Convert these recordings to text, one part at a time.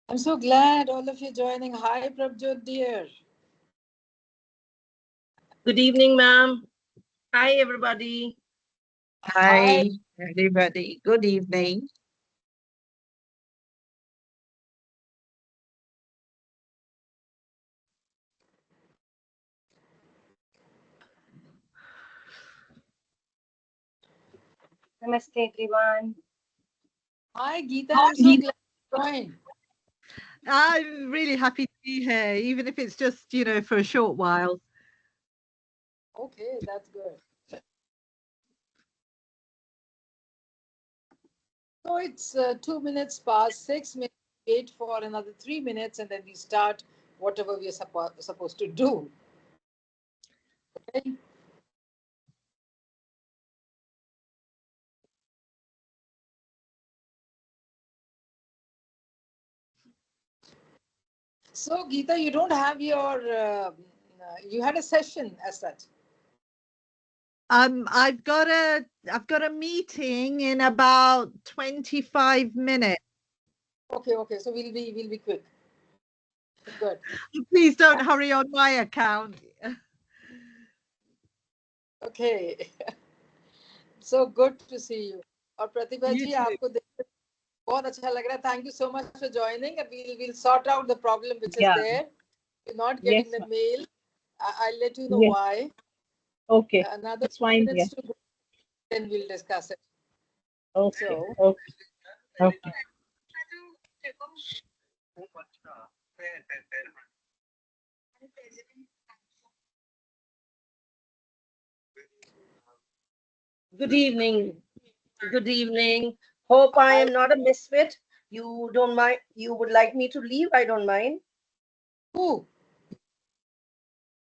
I'm so glad all of you joining. Hi, Prabjot dear. Good evening, ma'am. Hi, everybody. Hi. Hi, everybody. Good evening. Namaste, everyone. Hi, Geeta. I'm so glad you joined. I'm really happy to be here, even if it's just, for a short while. Okay, that's good. So it's 2 minutes past 6 minutes. Wait for another 3 minutes and then we start whatever we are supposed to do. Okay? So, Geeta, you don't have you had a session as such. I've got a meeting in about 25 minutes. Okay. So we'll be quick. Good. Please don't hurry on my account. Okay. So good to see you. और प्रतिभा You ji too. आपको देख बहुत अच्छा लग रहा है. Thank you so much for joining. We'll sort out the problem which is Yeah. there. You're not getting Yes, the ma'am. mail. I'll let you know Yes. why. Okay. Another It's fine. Yeah. minutes to go, then we'll discuss it. Okay. So, Okay. Okay. Good evening. Good evening. Hope I I am not a misfit. You don't mind? You would like me to leave? I don't mind. who? You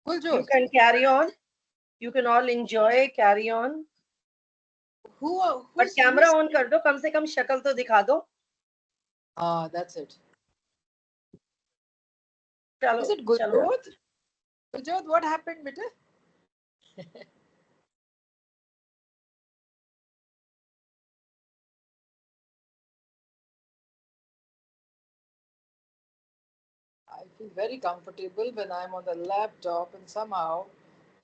Kuljot. can carry on. You can all enjoy. Carry on. Who? But Who's camera who's? on कर दो. कम से कम शक्ल तो दिखा दो. Ah, that's it. Is चलो. it चलो. Guljot? Guljot, what happened, beta? I feel very comfortable when I'm on the laptop and somehow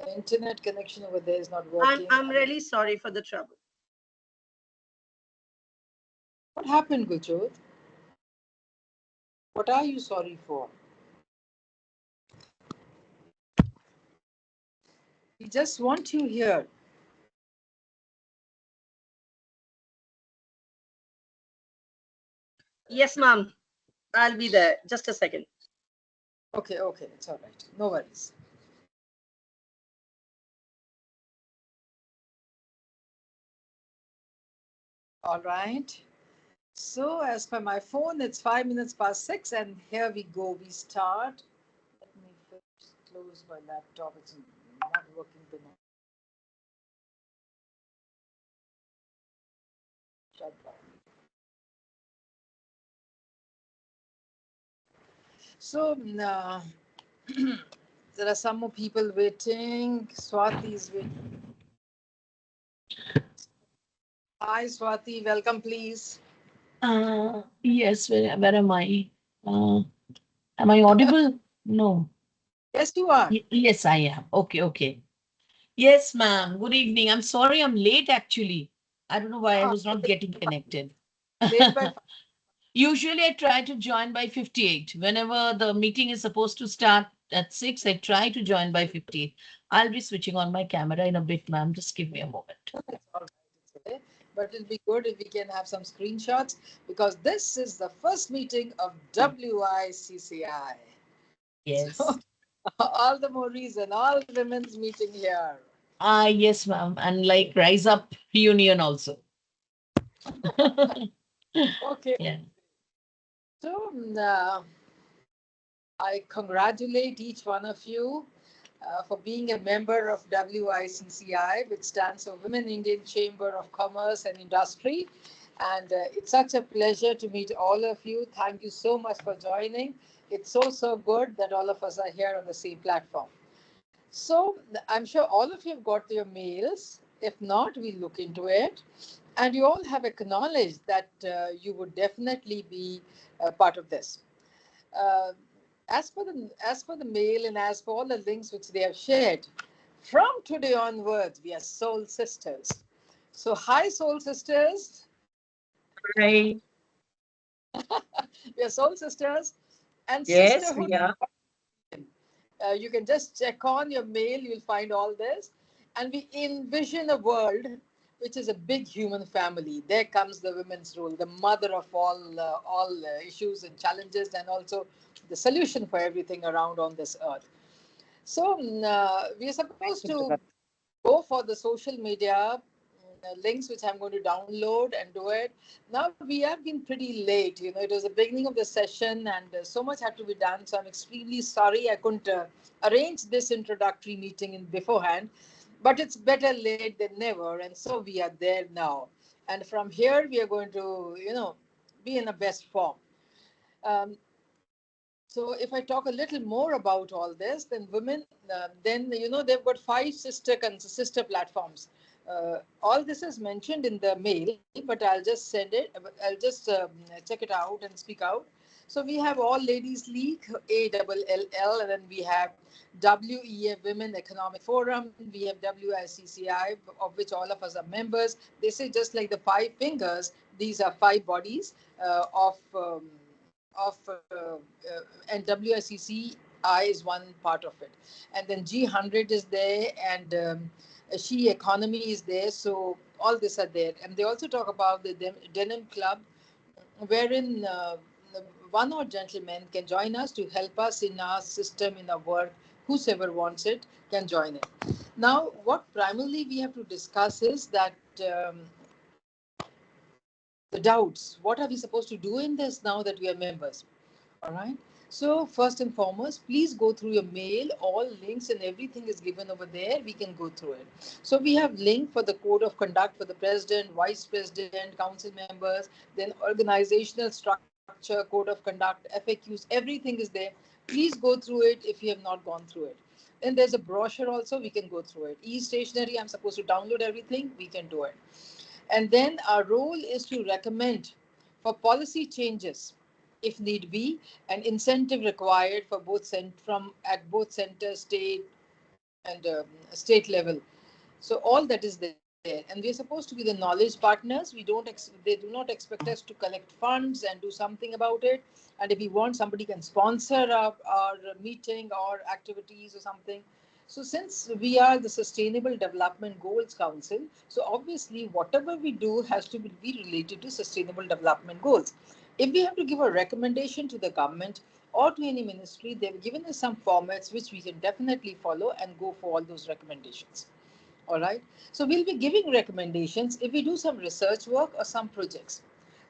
the internet connection over there is not working. I'm really sorry for the trouble. What happened, Guljot? What are you sorry for? We just want you here. Yes, ma'am. I'll be there. Just a second. Okay, it's all right. No worries. All right. So, as per my phone, it's 5 minutes past 6, and here we go. We start. Let me first close my laptop. It's not working. Shut down. So, there are some more people waiting. Swati is waiting. Hi, Swati. Welcome, please. Yes, where am I? Am I audible? No. Yes, you are. Yes, I am. Okay. Yes, ma'am. Good evening. I'm sorry I'm late actually. I don't know why I Ah, was not getting connected. late by Usually I try to join by 58. Whenever the meeting is supposed to start at 6, I try to join by 58. I'll be switching on my camera in a bit, ma'am. Just give me a moment. It's all right. It's okay. But it'll be good if we can have some screenshots because this is the first meeting of WICCI. Yes. So, all the more reason, all women's meeting here. Yes, ma'am. And like Rise Up Union also. Okay. Yeah. So, I congratulate each one of you for being a member of WICCI, which stands for Women Indian Chamber of Commerce and Industry. And it's such a pleasure to meet all of you. Thank you so much for joining. It's so good that all of us are here on the same platform. So I'm sure all of you have got your mails. If not, we'll look into it. And you all have acknowledged that you would definitely be part of this. Uh, as for the mail and as for all the links which they have shared, from today onwards, we are soul sisters. So, hi, soul sisters. Right. We are soul sisters and Yes, sisterhood. we are. You can just check on your mail, you'll find all this. And we envision a world which is a big human family. There comes the women's role, the mother of all issues and challenges, and also the solution for everything around on this earth. So we are Right, supposed Mr. to go for the social media links which I'm going to download and do it. Now we have been pretty late. It was the beginning of the session and so much had to be done. So I'm extremely sorry I couldn't arrange this introductory meeting in beforehand. But it's better late than never, and so we are there now. And from here we are going to, be in a best form. Um, so if I talk a little more about all this, then women, then they've got five sister platforms. All this is mentioned in the mail, but I'll just send it. I'll just check it out and speak out. So we have All Ladies League, ALLL, and then we have WEF Women Economic Forum. We have WICCI, of which all of us are members. They say just like the five fingers, these are five bodies and WICCI is one part of it. And then G100 is there, and She Economy is there. So all this are there. And they also talk about the Denim Club, wherein one or gentleman can join us to help us in our system, in our work. Whosoever wants it can join it. Now, what primarily we have to discuss is that the doubts. What are we supposed to do in this now that we are members? All right. So first and foremost, please go through your mail. All links and everything is given over there. We can go through it. So we have link for the code of conduct for the president, vice president, council members, then organizational structure, code of conduct, FAQs, everything is there. Please go through it if you have not gone through it. Then there's a brochure also. We can go through it. E-stationery, I'm supposed to download everything. We can do it. And then our role is to recommend for policy changes if need be, and incentive required for at both center, state, and state level. So all that is there, and we are supposed to be the knowledge partners. They do not expect us to collect funds and do something about it. And if we want, somebody can sponsor our meeting or activities or something. So since we are the Sustainable Development Goals Council, so obviously whatever we do has to be related to Sustainable Development Goals. If we have to give a recommendation to the government or to any ministry, they've given us some formats which we can definitely follow and go for all those recommendations. All right. So we'll be giving recommendations if we do some research work or some projects.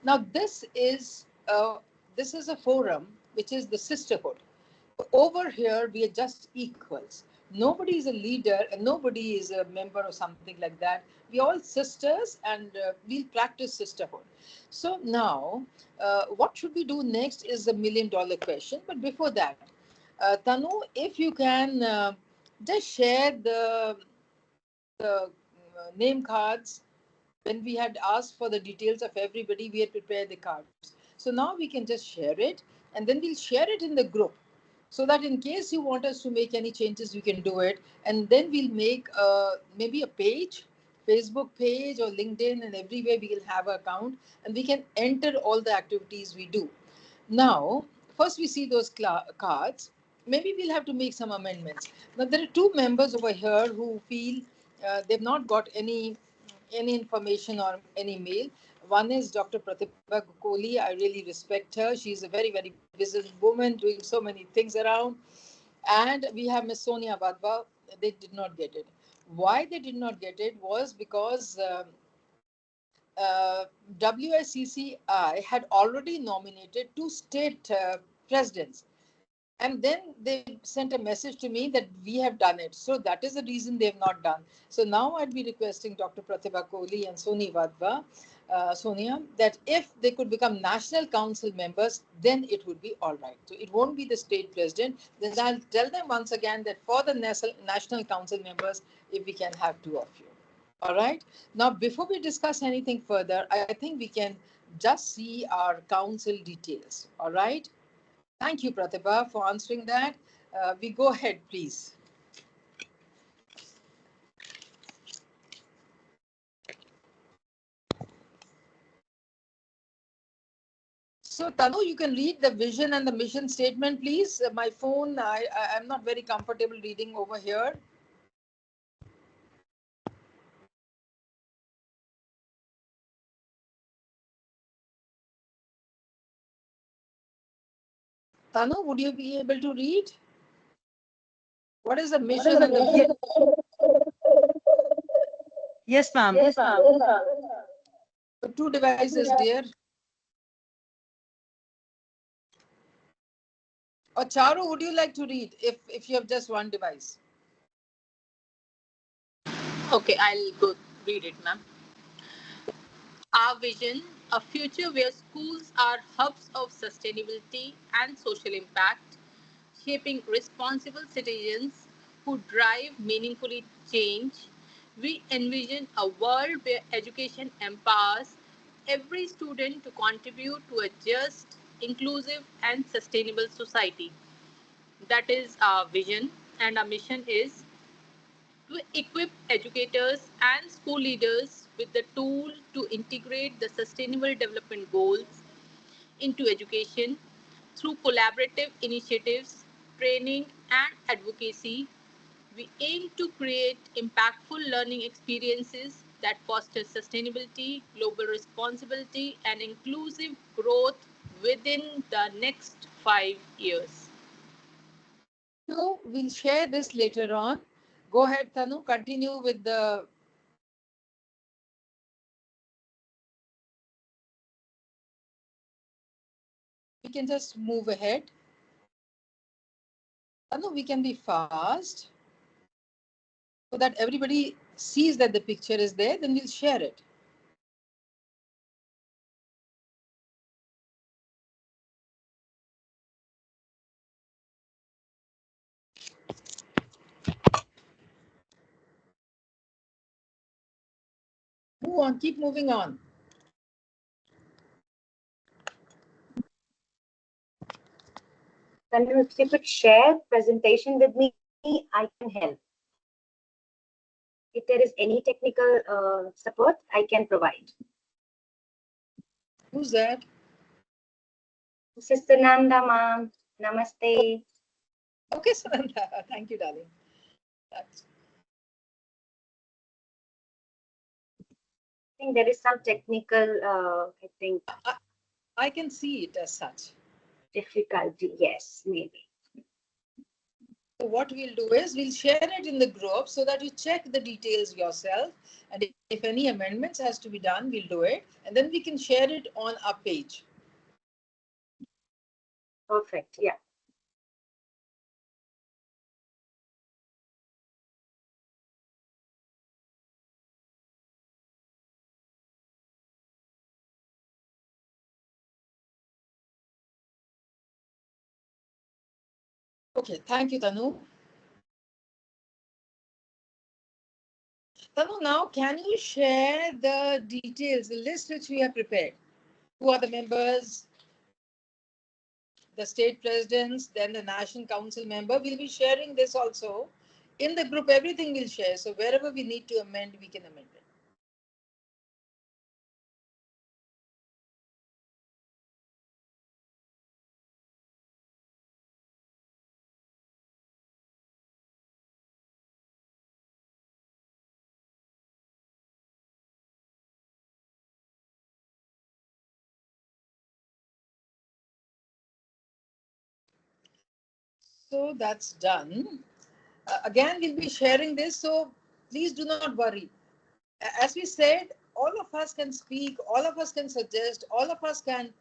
Now this is a forum which is the sisterhood. Over here we are just equals. Nobody is a leader and nobody is a member or something like that. We are all sisters, and we'll practice sisterhood. So now what should we do next is the $1 million question. But before that, Tanu, if you can just share the name cards. When we had asked for the details of everybody, we had prepared the cards. So now we can just share it, and then we'll share it in the group, so that in case you want us to make any changes, we can do it. And then we'll make maybe a page, Facebook page or LinkedIn, and everywhere we will have an account, and we can enter all the activities we do. Now, first we see those cards. Maybe we'll have to make some amendments. Now, there are two members over here who feel they've not got any information or any mail. One is Dr. Pratibha Gokoli. I really respect her. She's a very, very busy woman doing so many things around. And we have Miss Sonia Vadva. They did not get it. Why they did not get it was because WICCI had already nominated two state presidents. And then they sent a message to me that we have done it. So that is the reason they have not done. So now I'd be requesting Dr. Pratibha Kohli and Sonia, that if they could become national council members, then it would be all right. So it won't be the state president. Then I'll tell them once again that for the national council members, if we can have two of you. All right. Now, before we discuss anything further, I think we can just see our council details. All right. Thank you, Pratibha, for answering that. We go ahead, please. So, Tanu, you can read the vision and the mission statement, please. My phone, I'm not very comfortable reading over here. Tanu, would you be able to read? What is the mission and the vision? Yes, ma'am. Yes, ma'am. The two devices, dear. Or Charu, would you like to read if you have just one device? Okay, I'll go read it, ma'am. Our vision, a future where schools are hubs of sustainability and social impact, shaping responsible citizens who drive meaningfully change. We envision a world where education empowers every student to contribute to a just, inclusive, and sustainable society. That is our vision, and our mission is to equip educators and school leaders with the tool to integrate the sustainable development goals into education through collaborative initiatives, training, and advocacy. We aim to create impactful learning experiences that foster sustainability, global responsibility, and inclusive growth within the next 5 years. So we'll share this later on. Go ahead, Tanu. Continue with the. We can just move ahead. Tanu, we can be fast so that everybody sees that the picture is there. Then we'll share it. Move on. Keep moving on. Then if you could share presentation with me, I can help. If there is any technical support, I can provide. Who's that? Sister Nanda, ma'am. Namaste. Okay, Sananda. Thank you, darling. That's... I think there is some technical, I think, I can see it as such. difficulty. Yes, maybe. So what we'll do is we'll share it in the group so that you check the details yourself. And if any amendments has to be done, we'll do it. And then we can share it on our page. Perfect. Yeah. Okay, thank you, Tanu. Tanu, now can you share the details, the list which we have prepared? Who are the members, the state presidents, then the National Council member? We'll be sharing this also. In the group, everything we'll share. So wherever we need to amend, we can amend it. So that's done. Again, we'll be sharing this. So please do not worry. As we said, all of us can speak, all of us can suggest, all of us can,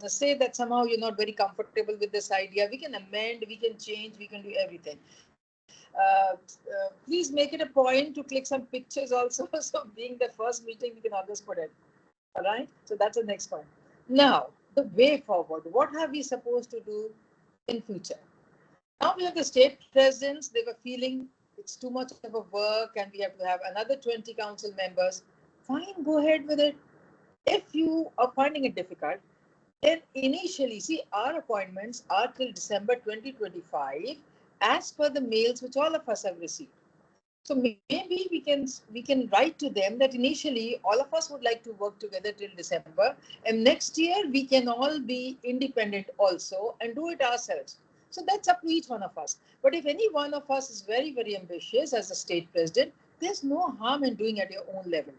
say that somehow you're not very comfortable with this idea. We can amend, we can change, we can do everything. Please make it a point to click some pictures also. So being the first meeting, we can always put it. All right. So that's the next point. Now, the way forward. What are we supposed to do in future? Now we have the state presidents. They were feeling it's too much of a work and we have to have another 20 council members. Fine, go ahead with it. If you are finding it difficult, Then initially, see, our appointments are till December 2025, as per the mails which all of us have received. So maybe we can write to them that initially all of us would like to work together till December, and next year we can all be independent also and do it ourselves. So that's up to each one of us. But if any one of us is very, very ambitious as a state president, there's no harm in doing at your own level.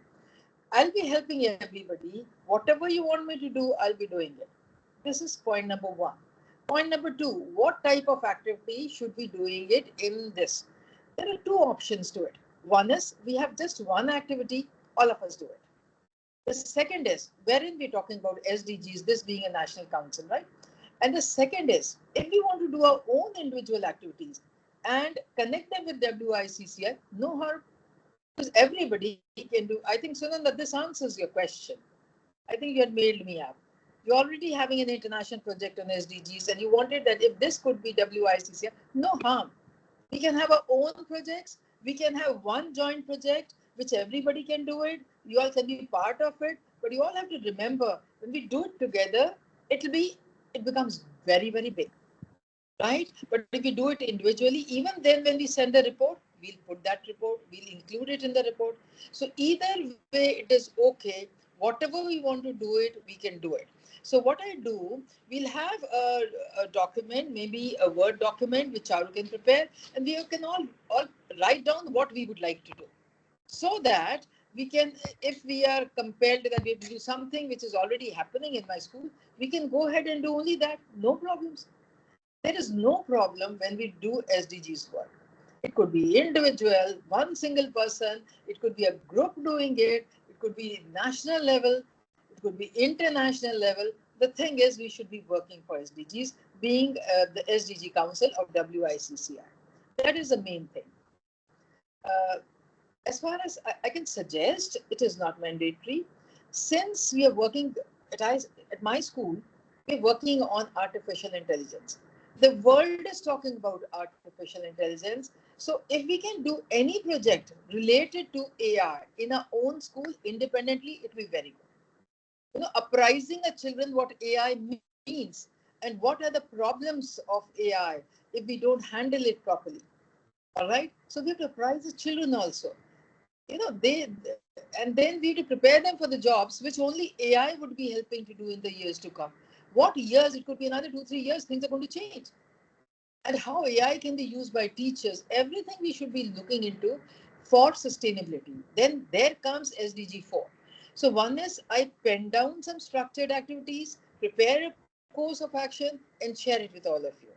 I'll be helping everybody. Whatever you want me to do, I'll be doing it. This is point number one. Point number two, what type of activity should be doing it in this? There are two options to it. One is we have just one activity, all of us do it. The second is wherein we're talking about SDGs, this being a national council, right? And the second is if we want to do our own individual activities and connect them with WICCI, no harm, because everybody can do. I think, Sunanda, this answers your question. I think you had mailed me up. You're already having an international project on SDGs, and you wanted that if this could be WICCI, no harm. We can have our own projects. We can have one joint project, which everybody can do it. You all can be part of it. But you all have to remember, when we do it together, it becomes very, very big, right? But if we do it individually, even then when we send the report, we'll put that report, we'll include it in the report. So either way, it is okay. Whatever we want to do it, we can do it. So what I do, we'll have a document, maybe a Word document, which Charu can prepare, and we can all write down what we would like to do. So that we can, if we are compelled that we have to do something which is already happening in my school, we can go ahead and do only that, no problems. There is no problem when we do SDGs work. It could be individual, one single person, it could be a group doing it, it could be national level, it could be international level. The thing is, we should be working for SDGs, being the SDG Council of WICCI. That is the main thing. As far as I can suggest, it is not mandatory. Since we are working at my school, we're working on artificial intelligence. The world is talking about artificial intelligence. So if we can do any project related to AI in our own school independently, it will be very good. Apprising the children what AI means and what are the problems of AI if we don't handle it properly. All right. So we have to apprise the children also. They, and then we have to prepare them for the jobs which only AI would be helping to do in the years to come. What years? It could be another 2-3 years. Things are going to change. And how AI can be used by teachers. Everything we should be looking into for sustainability. Then there comes SDG 4. So one is I pen down some structured activities, prepare a course of action, and share it with all of you.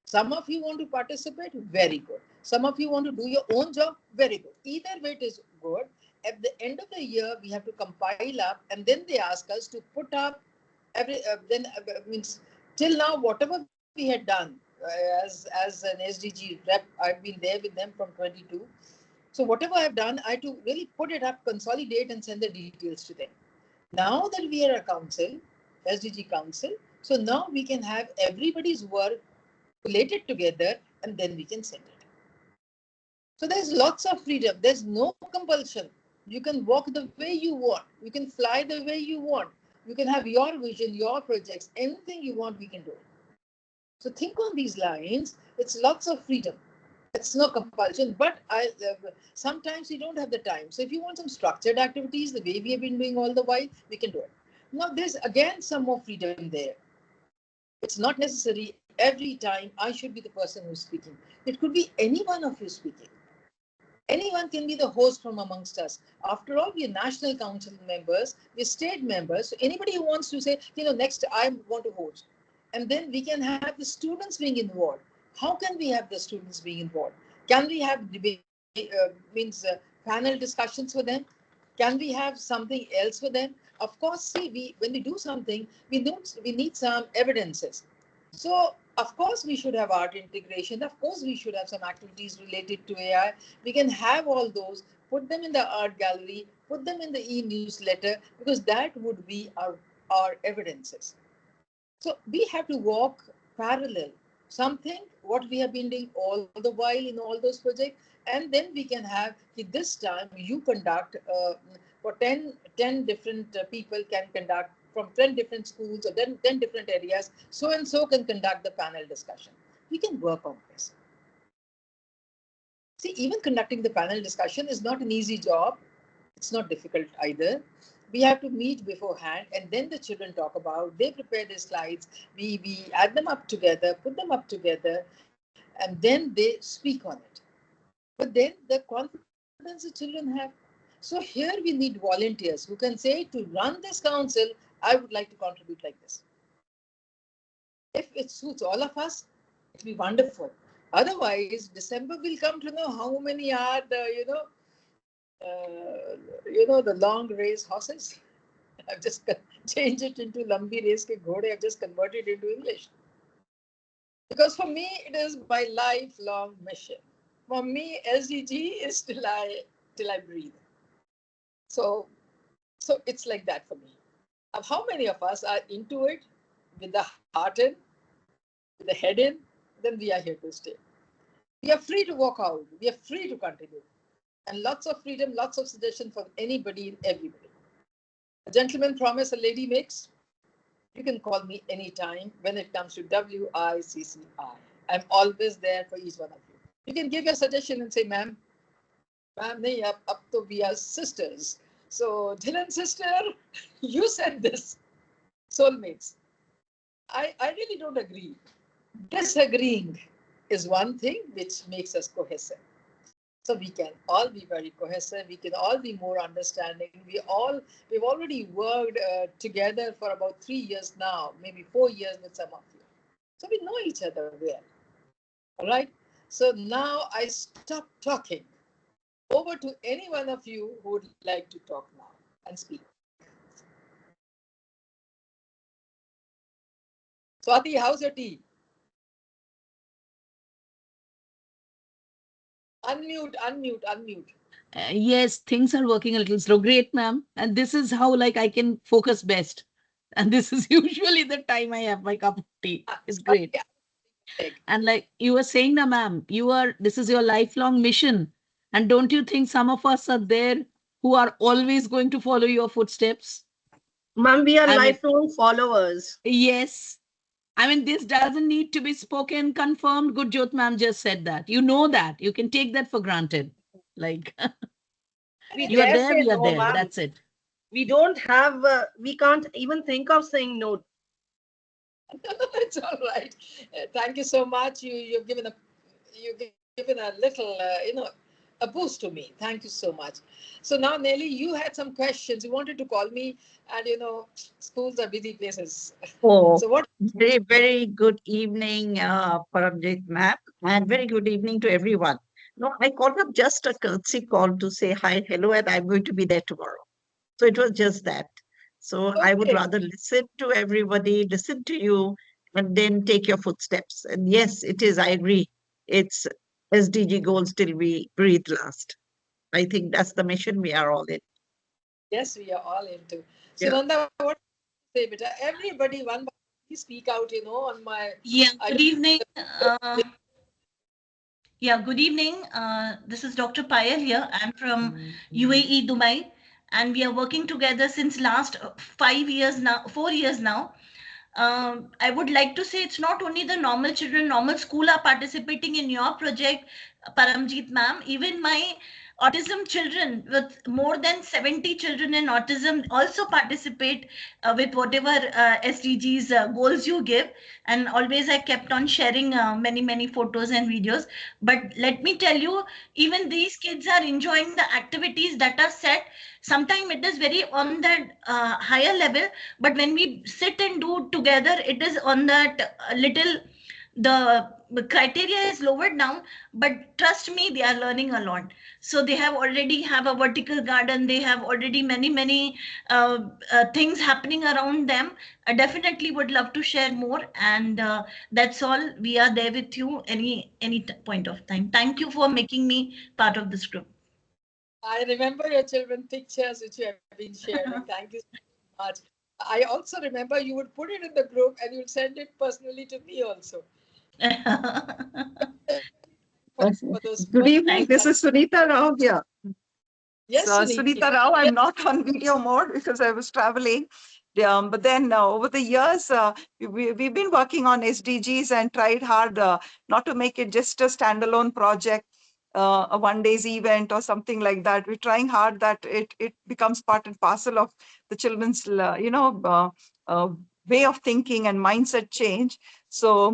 Some of you want to participate, very good. Some of you want to do your own job, very good. Either way, it is good. At the end of the year, we have to compile up, and then they ask us to put up means till now whatever we had done as an SDG rep. I've been there with them from 22. So whatever I've done, I had to really put it up, consolidate, and send the details to them. Now that we are a council, SDG council, so now we can have everybody's work collated together, and then we can send it. So there's lots of freedom. There's no compulsion. You can walk the way you want. You can fly the way you want. You can have your vision, your projects, anything you want, we can do. So think on these lines. It's lots of freedom. It's no compulsion, but sometimes we don't have the time. So if you want some structured activities, the way we have been doing all the while, we can do it. Now there's again some more freedom there. It's not necessary every time I should be the person who's speaking. It could be any one of you speaking. Anyone can be the host from amongst us. After all, we're national council members, we're state members. So anybody who wants to say, next I want to host. And then we can have the students being involved. How can we have the students being involved? Can we have debate, panel discussions for them? Can we have something else for them? Of course, see, when we do something, we need some evidences. So, of course, we should have art integration. Of course, we should have some activities related to AI. We can have all those, put them in the art gallery, put them in the e-newsletter, because that would be our evidences. So we have to walk parallel. Something, what we have been doing all the while in all those projects, and then we can have, this time you conduct, for 10 different people can conduct from 10 different schools or 10 different areas, so and so can conduct the panel discussion. We can work on this. See, even conducting the panel discussion is not an easy job. It's not difficult either. We have to meet beforehand, and then the children talk about, they prepare their slides, we add them up together, put them up together, and then they speak on it. But then the confidence the children have. So here we need volunteers who can say, to run this council, I would like to contribute like this. If it suits all of us, it'll be wonderful. Otherwise, December we'll come to know how many are the, the long race horses. I've just changed it into Lambi race ke ghode. I've just converted it into English. Because for me, it is my lifelong mission. For me, SDG is till I breathe. So it's like that for me. Now, how many of us are into it with the heart in, with the head in? Then we are here to stay. We are free to walk out. We are free to continue. And lots of freedom, lots of suggestion from anybody and everybody. A gentleman promise a lady makes. You can call me anytime when it comes to WICCI. I'm always there for each one of you. You can give your suggestion and say, ma'am, up to we are sisters. So, Dylan sister, you said this. Soulmates. I really don't agree. Disagreeing is one thing which makes us cohesive. So we can all be very cohesive. We can all be more understanding. We've already worked together for about 3 years now, maybe 4 years with some of you. So we know each other well. All right. So now I stop talking. Over to any one of you who would like to talk now and speak. Swati, how's your tea? Unmute. Yes, things are working a little slow. Great, ma'am. And this is how I can focus best. And this is usually the time I have my cup of tea. It's great. And like you were saying, na ma'am, this is your lifelong mission. And don't you think some of us are there who are always going to follow your footsteps? Ma'am, we are lifelong followers. Yes. I mean, this doesn't need to be spoken, confirmed. Gurjot ma'am just said that. You know that. You can take that for granted. Like, you are there, we are there. That's it. We don't have, we can't even think of saying no. It's all right. Thank you so much. You've given a little, a boost to me. Thank you so much. So now, Nelly, you had some questions. You wanted to call me, and schools are busy places. Oh, so what? Very, very good evening, Paramjit ma'am, and very good evening to everyone. No, I called up just a courtesy call to say hi, hello, and I'm going to be there tomorrow. So it was just that. So I would rather listen to everybody, listen to you, and then take your footsteps. And yes, it is, I agree. It's SDG goals till we breathe last. I think that's the mission we are all in. Yes, we are all into. So, Nanda, what do you say, beta? Everybody, one by one, speak out, on my. Yeah, good evening. Good evening. This is Dr. Payal here. I'm from UAE, Dubai, and we are working together since last 4 years now. I would like to say it's not only the normal children, normal school are participating in your project, Paramjit ma'am. Even my autism children, with more than 70 children in autism, also participate with whatever SDGs goals you give. And always I kept on sharing many photos and videos. But let me tell you, even these kids are enjoying the activities that are set. Sometimes it is very on that higher level, but when we sit and do together, it is on that the criteria is lowered down, but trust me, they are learning a lot. So they already have a vertical garden. They have already many things happening around them. I definitely would love to share more, and that's all. We are there with you any point of time. Thank you for making me part of this group. I remember your children pictures which you have been sharing. Thank you so much. I also remember you would put it in the group and you'd send it personally to me also. Good evening. This is Sunita Rao here. Yes, Sunita Rao. I'm not on video mode because I was traveling. But then over the years, we've been working on SDGs and tried hard not to make it just a standalone project, a one-day's event or something like that. We're trying hard that it becomes part and parcel of the children's, way of thinking and mindset change. So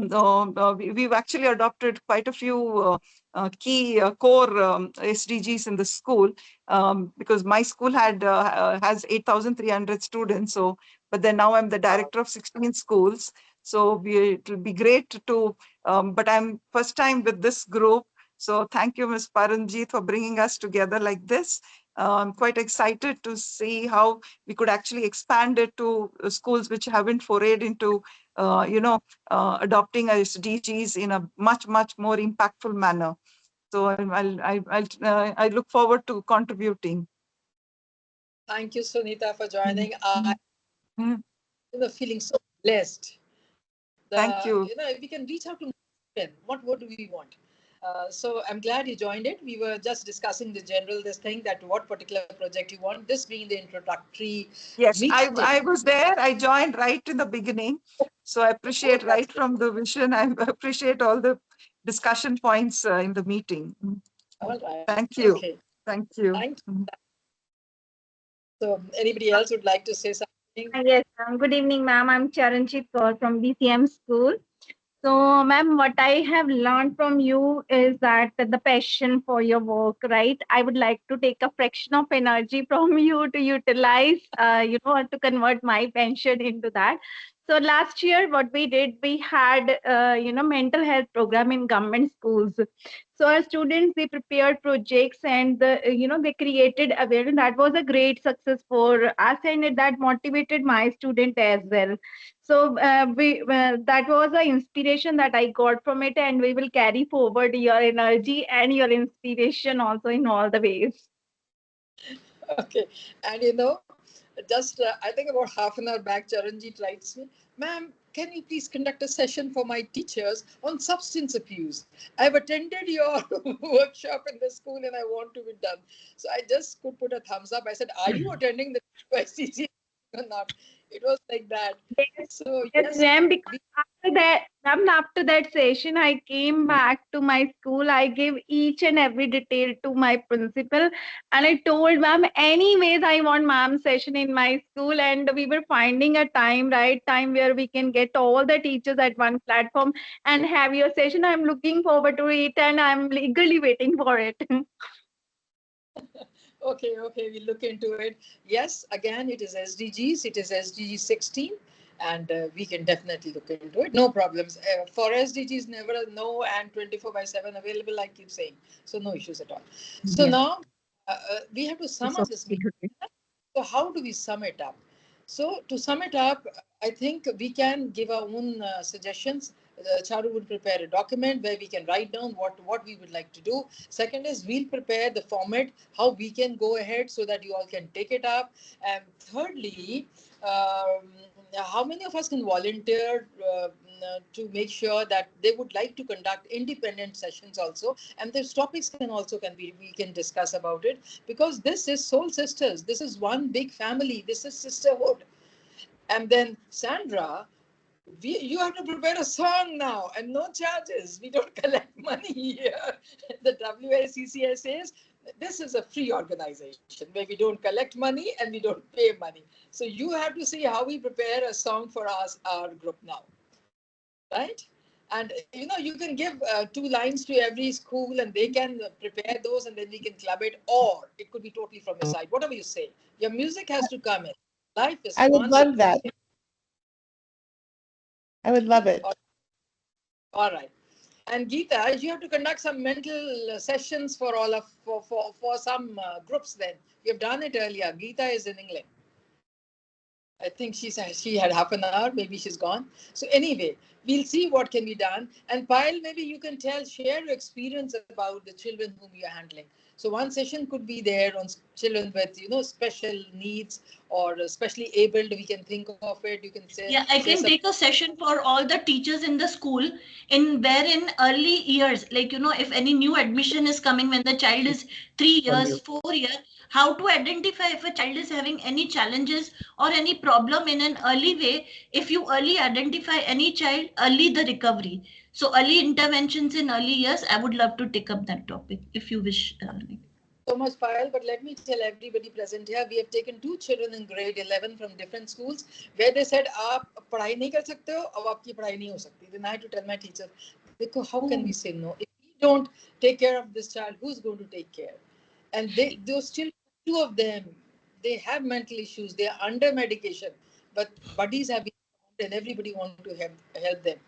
we've actually adopted quite a few key core SDGs in the school, because my school has 8,300 students. So, but then now I'm the director of 16 schools. So it will be great to, but I'm first time with this group. So thank you, Ms. Paranjit, for bringing us together like this. I'm quite excited to see how we could actually expand it to schools which haven't forayed into, adopting SDGs in a much, much more impactful manner. So I look forward to contributing. Thank you, Sunita, for joining. I'm feeling so blessed. Thank you. If we can reach out to men, what do we want? So I'm glad you joined it. We were just discussing this thing, that what particular project you want, this being the introductory Yes, meeting. I was there. I joined right in the beginning. So I appreciate right from the vision. I appreciate all the discussion points in the meeting. All right. Thank you. Okay. Thank you. Thank you. So anybody else would like to say something? Yes, good evening, ma'am. I'm Charanjit Kaur from BCM School. So, ma'am, what I have learned from you is that the passion for your work, right? I would like to take a fraction of energy from you to utilize, to convert my pension into that. So last year, what we did, we had, mental health program in government schools. So our students, they prepared projects and they created awareness. That was a great success for us, and that motivated my student as well. So that was an inspiration that I got from it, and we will carry forward your energy and your inspiration also in all the ways. Okay. And just I think about half an hour back, Charanjit writes me, ma'am, can you please conduct a session for my teachers on substance abuse? I've attended your workshop in the school and I want to be done. So I just could put a thumbs up. I said, are you attending the WICCI or not? It was like that. So Yes, ma'am, because after that session, I came back to my school. I gave each and every detail to my principal, and I told ma'am, anyways, I want ma'am session in my school, and we were finding a right time where we can get all the teachers at one platform and have your session. I'm looking forward to it, and I'm eagerly waiting for it. Okay, we'll look into it. Yes, again, it is SDGs. It is SDG 16, and we can definitely look into it. No problems. For SDGs, never no and 24/7 available, I keep saying. So no issues at all. So now we have to sum up this meeting. So how do we sum it up? So to sum it up, I think we can give our own suggestions. Charu will prepare a document where we can write down what we would like to do. Second is we'll prepare the format, how we can go ahead so that you all can take it up. And thirdly, how many of us can volunteer to make sure that they would like to conduct independent sessions also, and those topics can be we can discuss about it, because this is soul sisters, this is one big family, this is sisterhood. And then Sandra, you have to prepare a song now, and no charges. We don't collect money here. The WICCI says this is a free organization where we don't collect money and we don't pay money. So you have to see how we prepare a song for our group now, right? And you can give 2 lines to every school, and they can prepare those, and then we can club it, or it could be totally from your side. Whatever you say, your music has to come in. Life is I would fun. love that. I would love it. All right. And Geeta, you have to conduct some mental sessions for all of for some groups. Then you've done it earlier. Geeta is in England. I think she had half an hour. Maybe she's gone. So anyway, we'll see what can be done. And Payal, maybe you can share your experience about the children whom you're handling. So one session could be there on children with, special needs or especially abled. We can think of it. You can Yeah, I say can take a session for all the teachers in the school in wherein early years, like, if any new admission is coming when the child is 3 years, 4 years, how to identify if a child is having any challenges or any problem in an early way. If you early identify any child, early the recovery. So early interventions in early years, I would love to take up that topic if you wish. So much, Payal, but let me tell everybody present here, we have taken 2 children in grade 11 from different schools where they said, आप पढ़ाई नहीं कर सकते हो, अब आपकी पढ़ाई नहीं हो सकती. Then I had to tell my teacher, देखो, how can we say no? If we don't take care of this child, who's going to take care? And those still 2 of them, they have mental issues, they are under medication, but buddies have been found and everybody wants to help them.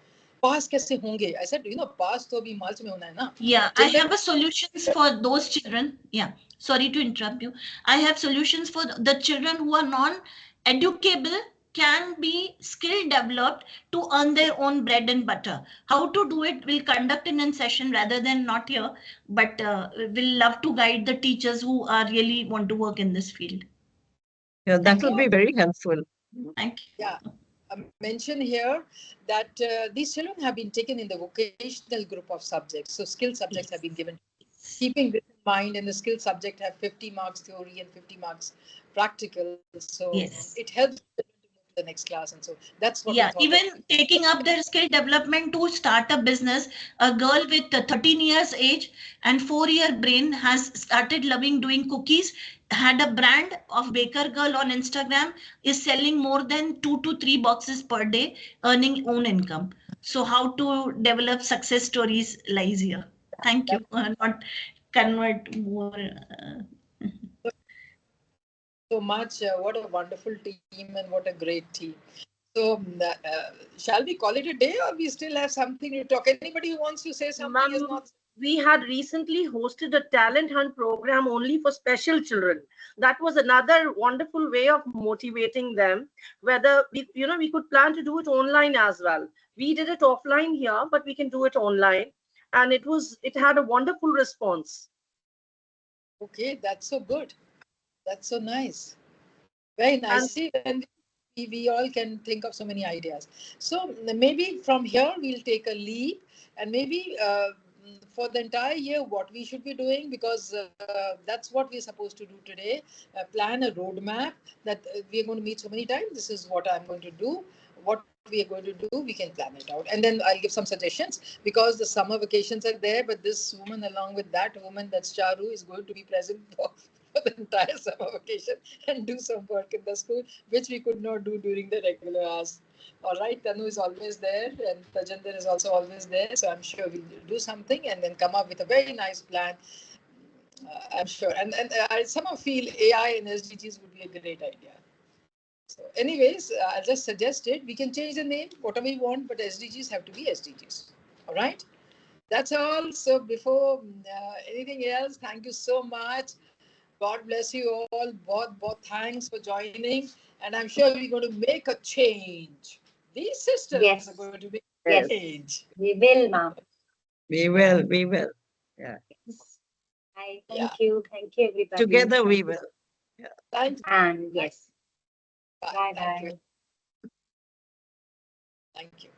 पास कैसे होंगे? I said, पास तो अभी मार्च में होना है ना. Yeah, I have a solutions for those children. Yeah, sorry to interrupt you. I have solutions for the children who are non-educable, can be skill developed to earn their own bread and butter. How to do it, we'll conduct in a session rather than not here, but we'll love to guide the teachers who are really want to work in this field. Yeah, that will be very helpful. Thank you. Yeah. Mention here that these children have been taken in the vocational group of subjects. So skill subjects have been given. Keeping this in mind, and the skill subject have 50 marks theory and 50 marks practical. So Yes. it helps to move to the next class. And so that's what Yeah, we thought. even taking up their skill development to start a business. A girl with 13 years age and 4-year brain has started loving doing cookies, had a brand of baker girl on Instagram, is selling more than 2 to 3 boxes per day, earning own income. So how to develop success stories lies here. Thank you. Not convert more. So much. What a wonderful team and what a great team. So, shall we call it a day, or we still have something to talk? Anybody who wants to say something is not. We had recently hosted a talent hunt program only for special children. That was another wonderful way of motivating them. Whether we could plan to do it online as well. We did it offline here, but we can do it online, and it had a wonderful response. Okay, that's so good. That's so nice. Very nice. And see, when we all can think of so many ideas. So maybe from here we'll take a leap, and maybe for the entire year what we should be doing, because that's what we're supposed to do today. Plan a roadmap that we are going to meet so many times. This is what I'm going to do. What we are going to do, we can plan it out, and then I'll give some suggestions, because the summer vacations are there, but this woman along with that woman, that's Charu, is going to be present for the entire summer vacation and do some work in the school, which we could not do during the regular hours. All right, Tanu is always there, and Tajinder is also always there. So I'm sure we'll do something and then come up with a very nice plan. I'm sure. And I somehow feel AI and SDGs would be a great idea. So anyways, I'll just suggest it. We can change the name, whatever you want, but SDGs have to be SDGs. All right? That's all. So before anything else, thank you so much. God bless you all. Both thanks for joining. And I'm sure we're going to make a change. These systems are going to make a change. We will, ma'am. We will. We will. Yeah. Thank you. Thank you, everybody. Together we will. Yeah. Thank you. And yes. Bye. Bye Thank bye. you. Thank you.